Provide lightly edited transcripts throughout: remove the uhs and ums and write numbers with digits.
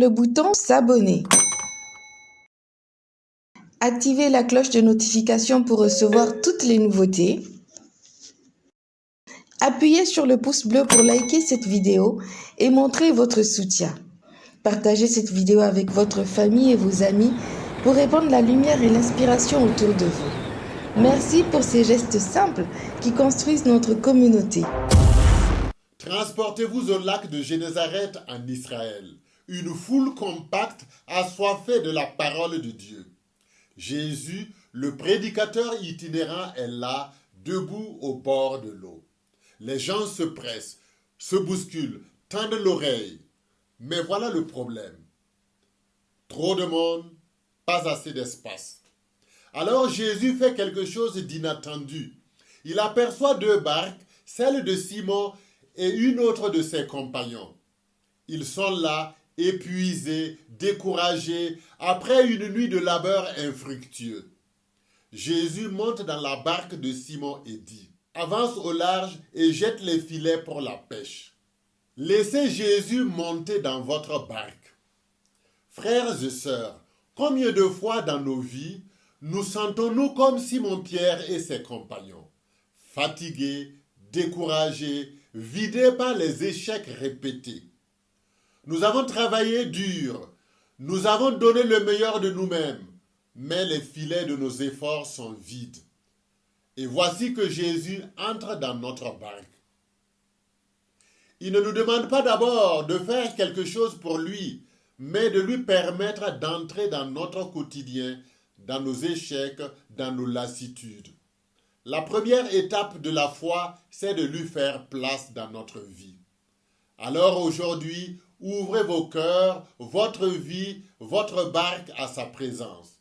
le bouton s'abonner. Activez la cloche de notification pour recevoir toutes les nouveautés. Appuyez sur le pouce bleu pour liker cette vidéo et montrer votre soutien. Partagez cette vidéo avec votre famille et vos amis pour répandre la lumière et l'inspiration autour de vous. Merci pour ces gestes simples qui construisent notre communauté. Transportez-vous au lac de Génézareth en Israël. Une foule compacte assoiffée de la parole de Dieu. Jésus, le prédicateur itinérant, est là, debout au bord de l'eau. Les gens se pressent, se bousculent, tendent l'oreille. Mais voilà le problème. Trop de monde, pas assez d'espace. Alors Jésus fait quelque chose d'inattendu. Il aperçoit deux barques, celle de Simon et une autre de ses compagnons. Ils sont là, épuisés, découragés, après une nuit de labeur infructueux. Jésus monte dans la barque de Simon et dit: « Avance au large et jette les filets pour la pêche. » Laissez Jésus monter dans votre barque. Frères et sœurs, combien de fois dans nos vies nous sentons-nous comme Simon-Pierre et ses compagnons, fatigués, découragés, vidés par les échecs répétés. Nous avons travaillé dur, nous avons donné le meilleur de nous-mêmes, mais les filets de nos efforts sont vides. Et voici que Jésus entre dans notre barque. Il ne nous demande pas d'abord de faire quelque chose pour lui, mais de lui permettre d'entrer dans notre quotidien, dans nos échecs, dans nos lassitudes. La première étape de la foi, c'est de lui faire place dans notre vie. Alors aujourd'hui, ouvrez vos cœurs, votre vie, votre barque à sa présence.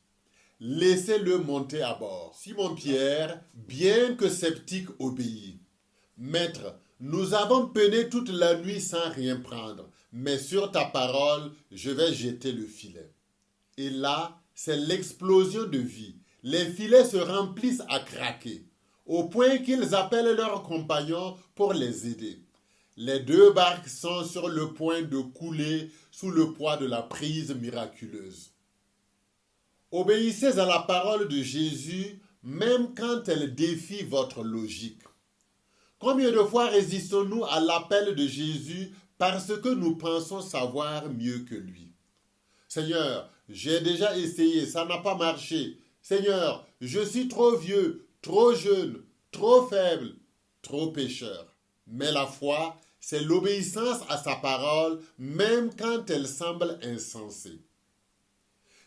Laissez-le monter à bord. Simon-Pierre, bien que sceptique, obéit. « Maître, nous avons peiné toute la nuit sans rien prendre, mais sur ta parole, je vais jeter le filet. » Et là, c'est l'explosion de vie. Les filets se remplissent à craquer, au point qu'ils appellent leurs compagnons pour les aider. Les deux barques sont sur le point de couler sous le poids de la prise miraculeuse. Obéissez à la parole de Jésus, même quand elle défie votre logique. Combien de fois résistons-nous à l'appel de Jésus parce que nous pensons savoir mieux que lui? Seigneur, j'ai déjà essayé, ça n'a pas marché. Seigneur, je suis trop vieux, trop jeune, trop faible, trop pécheur. Mais la foi, c'est l'obéissance à sa parole, même quand elle semble insensée.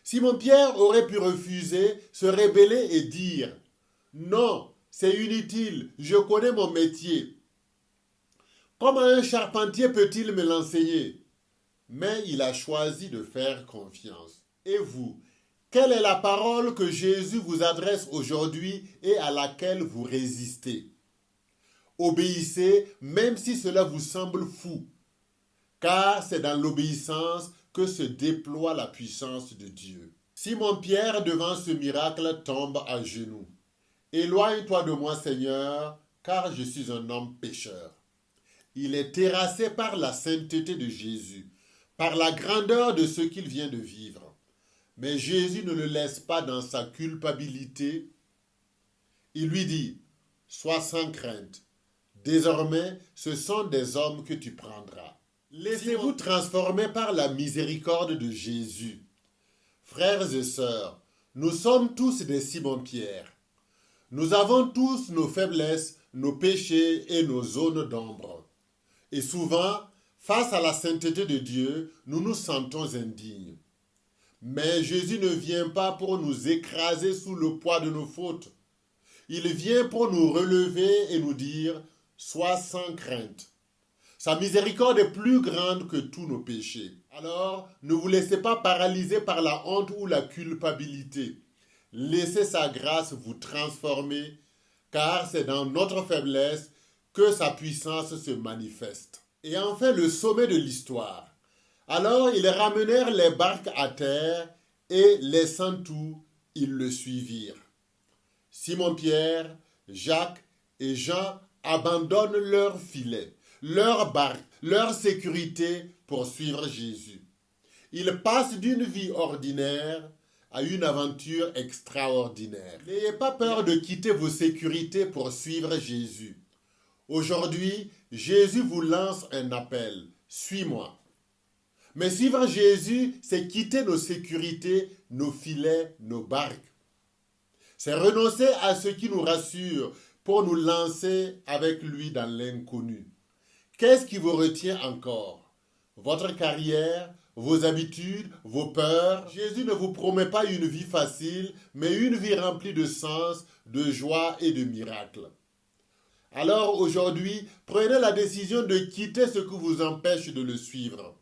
Simon-Pierre aurait pu refuser, se rebeller et dire: « Non, c'est inutile, je connais mon métier. Comment un charpentier peut-il me l'enseigner? » Mais il a choisi de faire confiance. Et vous, quelle est la parole que Jésus vous adresse aujourd'hui et à laquelle vous résistez? Obéissez, même si cela vous semble fou, car c'est dans l'obéissance que se déploie la puissance de Dieu. Simon-Pierre, devant ce miracle, tombe à genoux. « Éloigne-toi de moi, Seigneur, car je suis un homme pécheur. » Il est terrassé par la sainteté de Jésus, par la grandeur de ce qu'il vient de vivre. Mais Jésus ne le laisse pas dans sa culpabilité. Il lui dit: « Sois sans crainte. Désormais, ce sont des hommes que tu prendras. » Laissez-vous transformer par la miséricorde de Jésus. Frères et sœurs, nous sommes tous des Simon-Pierre. Nous avons tous nos faiblesses, nos péchés et nos zones d'ombre. Et souvent, face à la sainteté de Dieu, nous nous sentons indignes. Mais Jésus ne vient pas pour nous écraser sous le poids de nos fautes. Il vient pour nous relever et nous dire: « Sois sans crainte. » Sa miséricorde est plus grande que tous nos péchés. Alors, ne vous laissez pas paralyser par la honte ou la culpabilité. Laissez sa grâce vous transformer, car c'est dans notre faiblesse que sa puissance se manifeste. Et enfin, le sommet de l'histoire. Alors, ils ramenèrent les barques à terre et, laissant tout, ils le suivirent. Simon-Pierre, Jacques et Jean abandonnent leurs filets, leurs barques, leur sécurité pour suivre Jésus. Il passe d'une vie ordinaire à une aventure extraordinaire. N'ayez pas peur de quitter vos sécurités pour suivre Jésus. Aujourd'hui, Jésus vous lance un appel. Suis-moi. Mais suivre Jésus, c'est quitter nos sécurités, nos filets, nos barques. C'est renoncer à ce qui nous rassure pour nous lancer avec lui dans l'inconnu. Qu'est-ce qui vous retient encore? Votre carrière, vos habitudes, vos peurs? Jésus ne vous promet pas une vie facile, mais une vie remplie de sens, de joie et de miracles. Alors aujourd'hui, prenez la décision de quitter ce qui vous empêche de le suivre,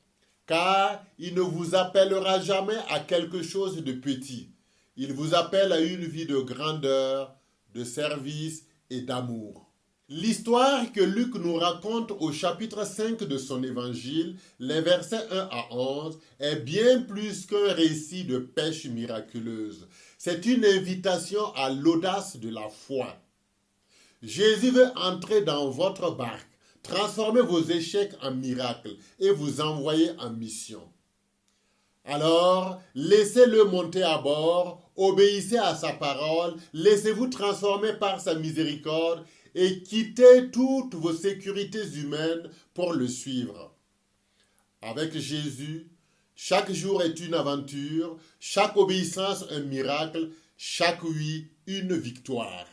car il ne vous appellera jamais à quelque chose de petit. Il vous appelle à une vie de grandeur, de service et d'amour. L'histoire que Luc nous raconte au chapitre 5 de son évangile, les versets 1 à 11, est bien plus qu'un récit de pêche miraculeuse. C'est une invitation à l'audace de la foi. Jésus veut entrer dans votre barque, transformer vos échecs en miracles et vous envoyer en mission. Alors, laissez-le monter à bord, obéissez à sa parole, laissez-vous transformer par sa miséricorde et quittez toutes vos sécurités humaines pour le suivre. Avec Jésus, chaque jour est une aventure, chaque obéissance un miracle, chaque oui une victoire.